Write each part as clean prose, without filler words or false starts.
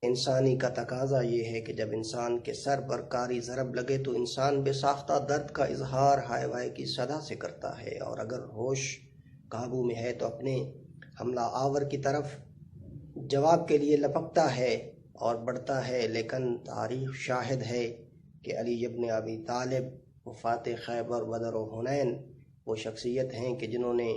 انسانی کا تقاضا یہ ہے کہ جب انسان کے سر پر کاری ضرب لگے تو انسان بے ساختہ درد کا اظہار ہائے وائے کی صدا سے کرتا ہے، اور اگر ہوش قابو میں ہے تو اپنے حملہ آور کی طرف جواب کے لیے لپکتا ہے اور بڑھتا ہے۔ لیکن تاریخ شاہد ہے کہ علی ابن ابی طالب، وفات خیبر، بدر و حنین، وہ شخصیت ہیں کہ جنہوں نے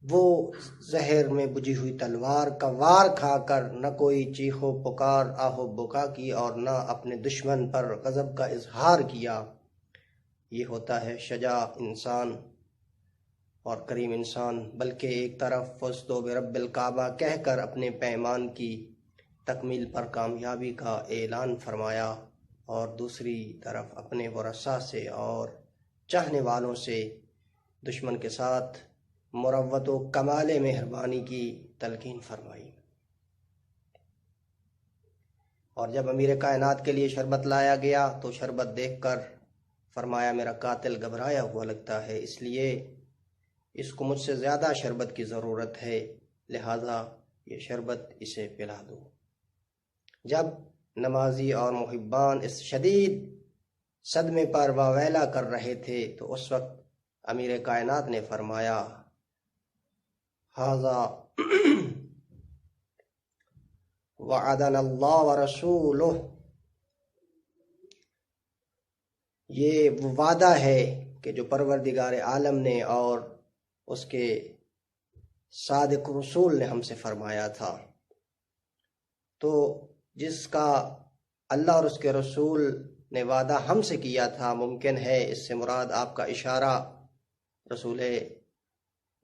وہ زہر میں بجھی ہوئی تلوار کا وار کھا کر نہ کوئی چیخ و پکار آہ و بکا کی اور نہ اپنے دشمن پر غضب کا اظہار کیا۔ یہ ہوتا ہے شجاع انسان اور کریم انسان، بلکہ ایک طرف فزت برب الکعبہ کہہ کر اپنے پیمان کی تکمیل پر کامیابی کا اعلان فرمایا، اور دوسری طرف اپنے ورثاء سے اور چاہنے والوں سے دشمن کے ساتھ مروت و کمال مہربانی کی تلقین فرمائی۔ اور جب امیر کائنات کے لیے شربت لایا گیا تو شربت دیکھ کر فرمایا میرا قاتل گھبرایا ہوا لگتا ہے، اس لیے اس کو مجھ سے زیادہ شربت کی ضرورت ہے، لہذا یہ شربت اسے پلا دو۔ جب نمازی اور محبان اس شدید صدمے پر واویلا کر رہے تھے تو اس وقت امیر کائنات نے فرمایا ھذا وعدنا اللہ ورسولہ، یہ وہ وعدہ ہے کہ جو پروردگار عالم نے اور اس کے صادق رسول نے ہم سے فرمایا تھا۔ تو جس کا اللہ اور اس کے رسول نے وعدہ ہم سے کیا تھا، ممکن ہے اس سے مراد آپ کا اشارہ رسول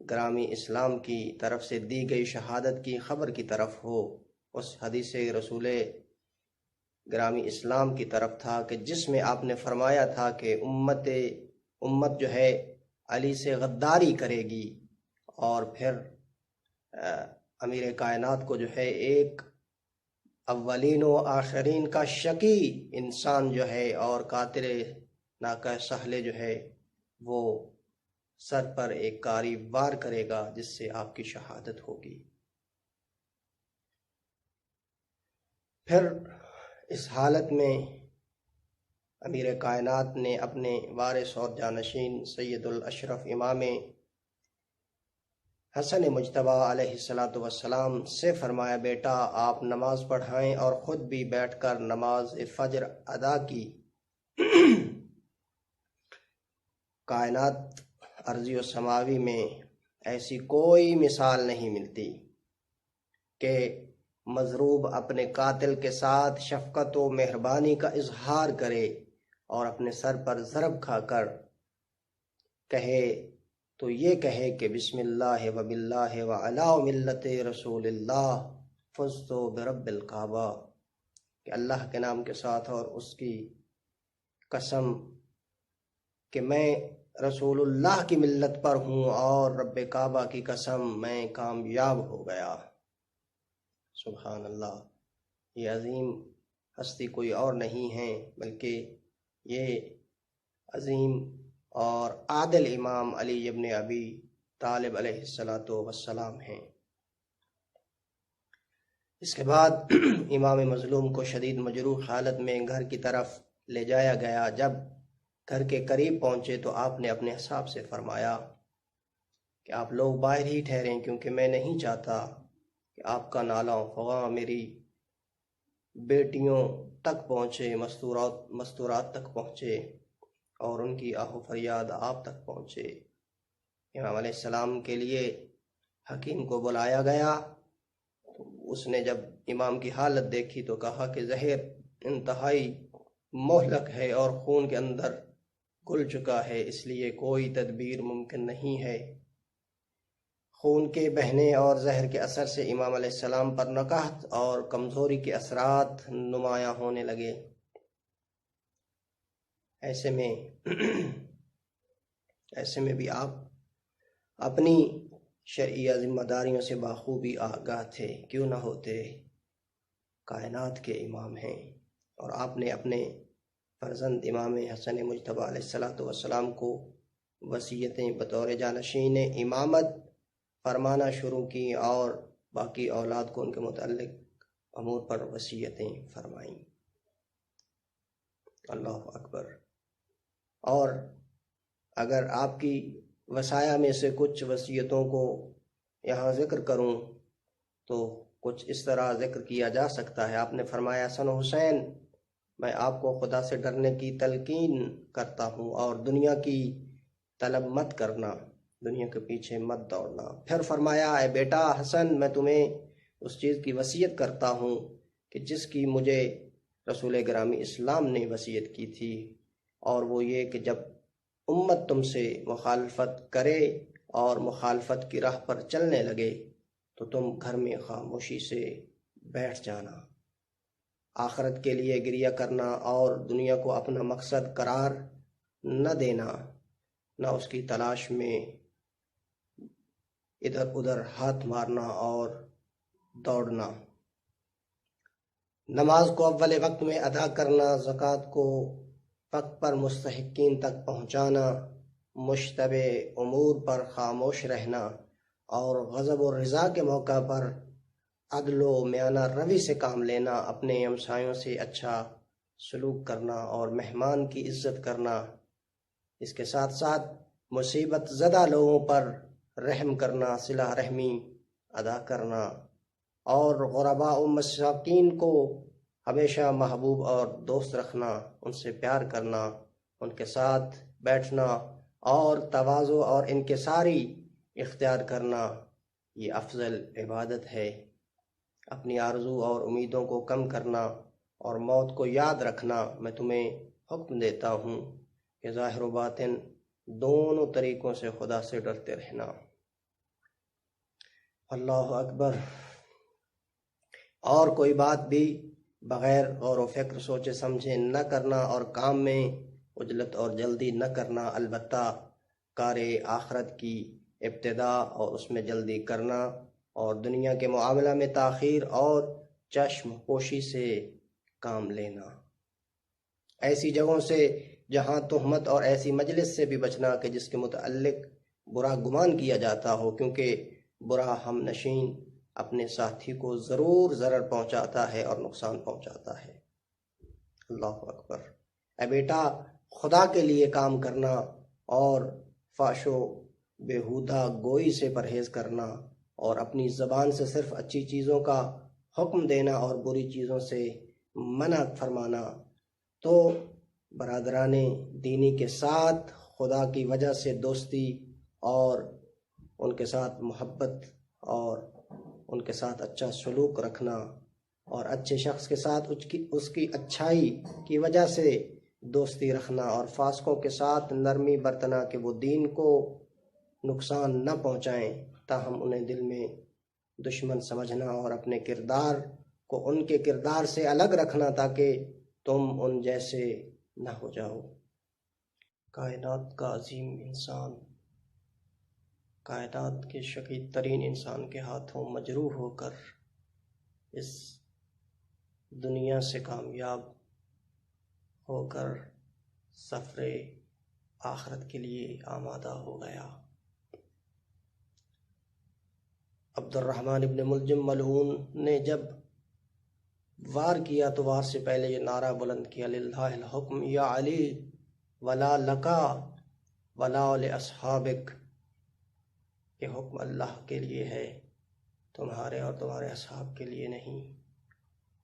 گرامی اسلام کی طرف سے دی گئی شہادت کی خبر کی طرف ہو، اس حدیث رسول گرامی اسلام کی طرف تھا کہ جس میں آپ نے فرمایا تھا کہ امت جو ہے علی سے غداری کرے گی، اور پھر امیر کائنات کو جو ہے ایک اولین و آخرین کا شقی انسان جو ہے اور قاتل ناکہ سہلے جو ہے وہ سر پر ایک کاری وار کرے گا جس سے آپ کی شہادت ہوگی۔ پھر اس حالت میں امیر کائنات نے اپنے وارث اور جانشین سید الاشرف امام حسن مجتبی علیہ السلام سے فرمایا بیٹا آپ نماز پڑھائیں اور خود بھی بیٹھ کر نماز فجر ادا کی۔ کائنات ارضی و سماوی میں ایسی کوئی مثال نہیں ملتی کہ مضروب اپنے قاتل کے ساتھ شفقت و مہربانی کا اظہار کرے اور اپنے سر پر ضرب کھا کر کہے تو یہ کہے کہ بسم اللہ و باللہ و علی ملت رسول اللہ فزت برب الکعبہ، کہ اللہ کے نام کے ساتھ اور اس کی قسم کہ میں رسول اللہ کی ملت پر ہوں، اور رب کعبہ کی قسم میں کامیاب ہو گیا۔ سبحان اللہ، یہ عظیم ہستی کوئی اور نہیں ہے بلکہ یہ عظیم اور عادل امام علی ابن ابی طالب علیہ السلام ہیں۔ اس کے بعد امام مظلوم کو شدید مجروح حالت میں گھر کی طرف لے جایا گیا۔ جب گھر کے قریب پہنچے تو آپ نے اپنے اصحاب سے فرمایا کہ آپ لوگ باہر ہی ٹھہریں، کیونکہ میں نہیں چاہتا کہ آپ کا نالہ و فغاں میری بیٹیوں تک پہنچے، مستورات تک پہنچے، اور ان کی آہ و فریاد آپ تک پہنچے۔ امام علیہ السلام کے لیے حکیم کو بلایا گیا، اس نے جب امام کی حالت دیکھی تو کہا کہ زہر انتہائی مہلک ہے اور خون کے اندر گل چکا ہے، اس لیے کوئی تدبیر ممکن نہیں ہے۔ خون کے بہنے اور زہر کے اثر سے امام علیہ السلام پر نقاہت اور کمزوری کے اثرات نمایاں ہونے لگے۔ ایسے میں بھی آپ اپنی شرعیہ ذمہ داریوں سے بخوبی آگاہ تھے، کیوں نہ ہوتے، کائنات کے امام ہیں، اور آپ نے اپنے فرزند امام حسن مجتبی علیہ السلام کو وصیتیں بطور جانشین امامت فرمانا شروع کی، اور باقی اولاد کو ان کے متعلق امور پر وصیتیں فرمائیں۔ اللہ اکبر۔ اور اگر آپ کی وصایا میں سے کچھ وصیتوں کو یہاں ذکر کروں تو کچھ اس طرح ذکر کیا جا سکتا ہے۔ آپ نے فرمایا حسن و حسین، میں آپ کو خدا سے ڈرنے کی تلقین کرتا ہوں اور دنیا کی طلب مت کرنا، دنیا کے پیچھے مت دوڑنا۔ پھر فرمایا اے بیٹا حسن، میں تمہیں اس چیز کی وصیت کرتا ہوں کہ جس کی مجھے رسول گرامی اسلام نے وصیت کی تھی، اور وہ یہ کہ جب امت تم سے مخالفت کرے اور مخالفت کی راہ پر چلنے لگے تو تم گھر میں خاموشی سے بیٹھ جانا، آخرت کے لیے گریہ کرنا اور دنیا کو اپنا مقصد قرار نہ دینا، نہ اس کی تلاش میں ادھر ادھر ہاتھ مارنا اور دوڑنا، نماز کو اول وقت میں ادا کرنا، زکوٰۃ کو وقت پر مستحقین تک پہنچانا، مشتبہ امور پر خاموش رہنا اور غضب و رضا کے موقع پر عدل و میانہ روی سے کام لینا، اپنے ہمسایوں سے اچھا سلوک کرنا اور مہمان کی عزت کرنا، اس کے ساتھ ساتھ مصیبت زدہ لوگوں پر رحم کرنا، صلہ رحمی ادا کرنا اور غرباء و مساکین کو ہمیشہ محبوب اور دوست رکھنا، ان سے پیار کرنا، ان کے ساتھ بیٹھنا اور تواضع اور انکساری اختیار کرنا، یہ افضل عبادت ہے۔ اپنی آرزو اور امیدوں کو کم کرنا اور موت کو یاد رکھنا، میں تمہیں حکم دیتا ہوں کہ ظاہر و باطن دونوں طریقوں سے خدا سے ڈرتے رہنا۔ اللہ اکبر۔ اور کوئی بات بھی بغیر غور و فکر سوچے سمجھے نہ کرنا اور کام میں عجلت اور جلدی نہ کرنا، البتہ کار آخرت کی ابتدا اور اس میں جلدی کرنا، اور دنیا کے معاملہ میں تاخیر اور چشم پوشی سے کام لینا، ایسی جگہوں سے جہاں تہمت اور ایسی مجلس سے بھی بچنا کہ جس کے متعلق برا گمان کیا جاتا ہو، کیونکہ برا ہم نشین اپنے ساتھی کو ضرور ضرر پہنچاتا ہے اور نقصان پہنچاتا ہے۔ اللہ اکبر۔ اے بیٹا، خدا کے لیے کام کرنا اور فحش و بیہودہ گوئی سے پرہیز کرنا اور اپنی زبان سے صرف اچھی چیزوں کا حکم دینا اور بری چیزوں سے منع فرمانا، تو برادران دینی کے ساتھ خدا کی وجہ سے دوستی اور ان کے ساتھ محبت اور ان کے ساتھ اچھا سلوک رکھنا اور اچھے شخص کے ساتھ اس کی اچھائی کی وجہ سے دوستی رکھنا اور فاسقوں کے ساتھ نرمی برتنا کہ وہ دین کو نقصان نہ پہنچائیں، تاہم انہیں دل میں دشمن سمجھنا اور اپنے کردار کو ان کے کردار سے الگ رکھنا تاکہ تم ان جیسے نہ ہو جاؤ۔ کائنات کا عظیم انسان، کائنات کے شقی ترین انسان کے ہاتھوں مجروح ہو کر اس دنیا سے کامیاب ہو کر سفر آخرت کے لیے آمادہ ہو گیا۔ عبد الرحمن ابن ملجم ملعون نے جب وار کیا تو وار سے پہلے یہ نعرہ بلند کیا، للہ الحکم یا علی ولا لکا ولا لاصحابک، کہ حکم اللہ کے لیے ہے، تمہارے اور تمہارے اصحاب کے لیے نہیں۔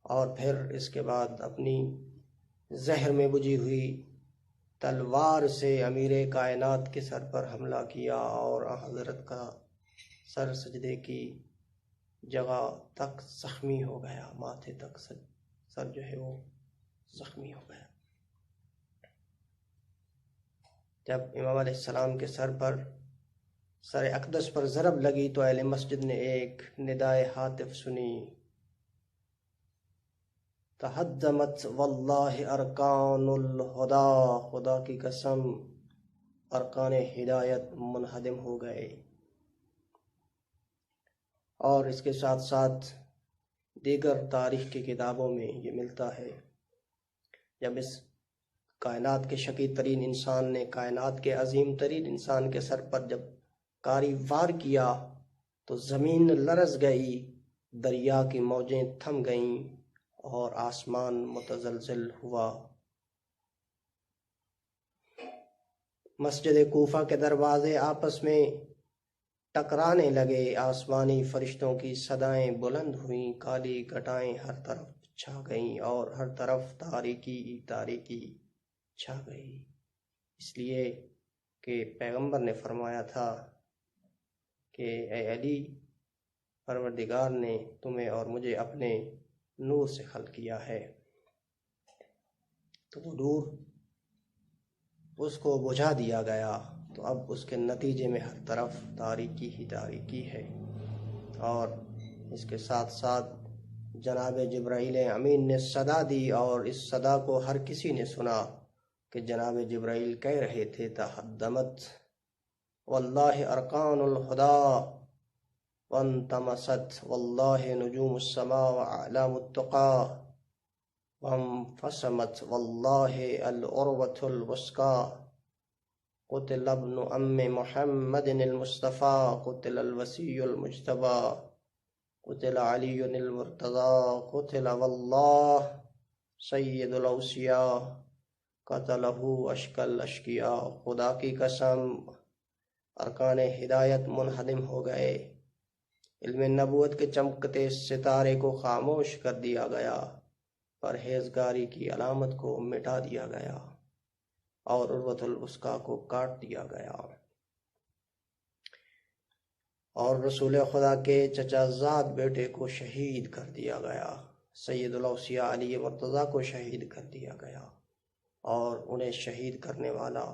اور پھر اس کے بعد اپنی زہر میں بجھی ہوئی تلوار سے امیر کائنات کے سر پر حملہ کیا اور حضرت کا سر سجدے کی جگہ تک زخمی ہو گیا، ماتھے تک سر جو ہے وہ زخمی ہو گیا۔ جب امام علیہ السلام کے سر اقدس پر ضرب لگی تو اہل مسجد نے ایک ندائے ہاتف سنی، تہدمت واللہ ارکان الہدا، خدا کی قسم ارکان ہدایت منہدم ہو گئے۔ اور اس کے ساتھ ساتھ دیگر تاریخ کی کتابوں میں یہ ملتا ہے، جب اس کائنات کے شقی ترین انسان نے کائنات کے عظیم ترین انسان کے سر پر جب کاری وار کیا تو زمین لرز گئی، دریا کی موجیں تھم گئیں اور آسمان متزلزل ہوا۔ مسجد کوفہ کے دروازے آپس میں ٹکرانے لگے، آسمانی فرشتوں کی صدائیں بلند ہوئیں، کالی گھٹائیں ہر طرف چھا گئیں اور ہر طرف تاریکی تاریکی چھا گئی، اس لیے کہ پیغمبر نے فرمایا تھا کہ اے علی، پروردگار نے تمہیں اور مجھے اپنے نور سے خلق کیا ہے، تو وہ نور اس کو بجھا دیا گیا، تو اب اس کے نتیجے میں ہر طرف تاریکی ہی تاریکی ہے۔ اور اس کے ساتھ ساتھ جناب جبرائیل امین نے صدا دی، اور اس صدا کو ہر کسی نے سنا کہ جناب جبرائیل کہہ رہے تھے تحدمت واللہ ارکان الہدا وانتمست واللہ نجوم السماء واعلام التقا وانفصمت واللہ العروۃ الوثقی قتل ابن ام محمد المصطفى قتل الوسیع المجتبى قتل علی المرتضی قتل واللہ سید الاوصیاء قتلہ اشقى الاشقیاء۔ خدا کی قسم ارکان ہدایت منہدم ہو گئے، علم نبوت کے چمکتے ستارے کو خاموش کر دیا گیا، پرہیزگاری کی علامت کو مٹا دیا گیا اور عروۃ الوثقی کو کاٹ دیا گیا، اور رسول خدا کے چچا زاد بیٹے کو شہید کر دیا گیا، سید الاوصیاء علی مرتضیٰ کو شہید کر دیا گیا، اور انہیں شہید کرنے والا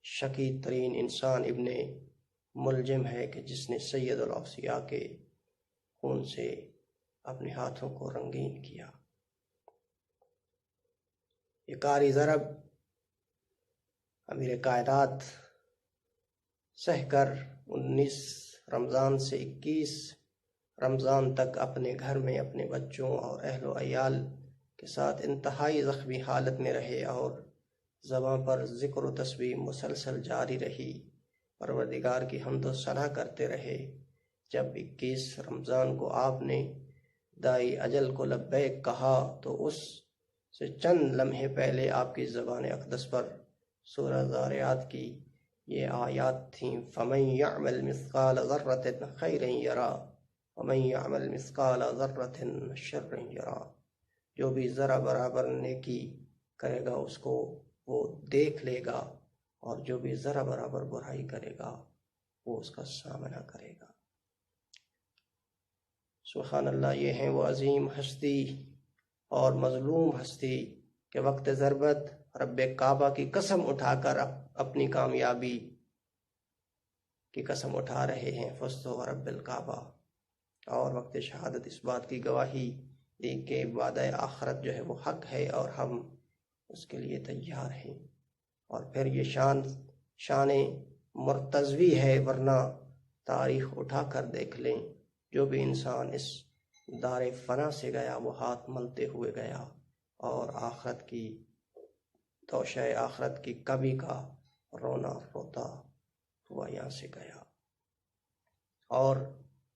شقی ترین انسان ابن ملجم ہے کہ جس نے سید الاوصیاء کے خون سے اپنے ہاتھوں کو رنگین کیا۔ یہ قاری ضرب امیر کائنات سہ کر 19 رمضان سے 21 رمضان تک اپنے گھر میں اپنے بچوں اور اہل و عیال کے ساتھ انتہائی زخمی حالت میں رہے، اور زبان پر ذکر و تسبیح مسلسل جاری رہی، پروردگار کی حمد و ثنا کرتے رہے۔ جب 21 رمضان کو آپ نے دائی اجل کو لبیک کہا تو اس سے چند لمحے پہلے آپ کی زبان اقدس پر سورہ ذاریات کی یہ آیات تھیں، فَمَن يَعْمَلْ مِثْقَالَ ذَرَّةٍ خَيْرًا يَرَى وَمَن يَعْمَلْ مِثْقَالَ ذَرَّةٍ شَرًّا يَرَى۔ جو بھی ذرا برابر نیکی کرے گا اس کو وہ دیکھ لے گا، اور جو بھی ذرا برابر برائی کرے گا وہ اس کا سامنا کرے گا۔ سبحان اللہ، یہ ہیں وہ عظیم ہستی اور مظلوم ہستی کہ وقت ضربت رب کعبہ کی قسم اٹھا کر اپنی کامیابی کی قسم اٹھا رہے ہیں، فزت ورب الکعبہ، اور وقت شہادت اس بات کی گواہی دی کہ وعدہ آخرت جو ہے وہ حق ہے اور ہم اس کے لیے تیار ہیں۔ اور پھر یہ شان مرتضوی ہے، ورنہ تاریخ اٹھا کر دیکھ لیں، جو بھی انسان اس دار فنا سے گیا وہ ہاتھ ملتے ہوئے گیا، اور آخرت کی توشہ آخرت کی کبھی کا رونا روتا ہوا یہاں سے گیا۔ اور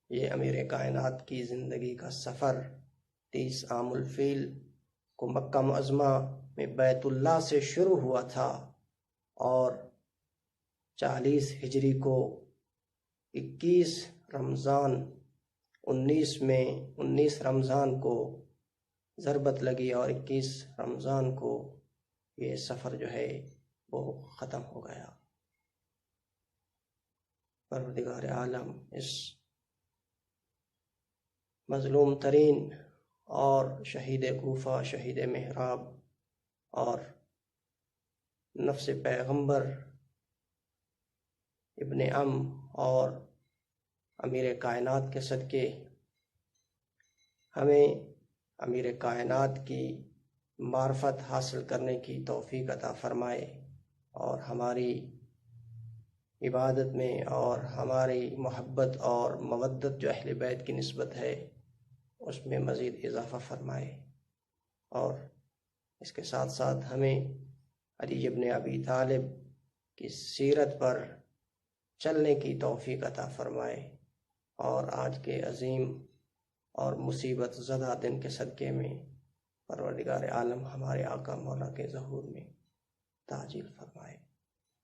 یہ امیر کائنات کی زندگی کا سفر 30 عام الفیل کو مکہ معظمہ میں بیت اللہ سے شروع ہوا تھا، اور 40 ہجری کو 21 رمضان 19 رمضان کو ضربت لگی، اور 21 رمضان کو یہ سفر جو ہے وہ ختم ہو گیا۔ پروردگار عالم اس مظلوم ترین اور شہید کوفہ، شہید محراب اور نفس پیغمبر ابن ام اور امیر کائنات کے صدقے ہمیں امیر کائنات کی معرفت حاصل کرنے کی توفیق عطا فرمائے، اور ہماری عبادت میں اور ہماری محبت اور مودت جو اہل بیت کی نسبت ہے اس میں مزید اضافہ فرمائے، اور اس کے ساتھ ساتھ ہمیں علی ابن ابی طالب کی سیرت پر چلنے کی توفیق عطا فرمائے، اور آج کے عظیم اور مصیبت زدہ دن کے صدقے میں پروردگار عالم ہمارے آقا مولا کے ظہور میں تعجیل فرمائے۔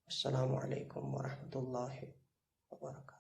السلام علیکم ورحمۃ اللہ وبرکاتہ۔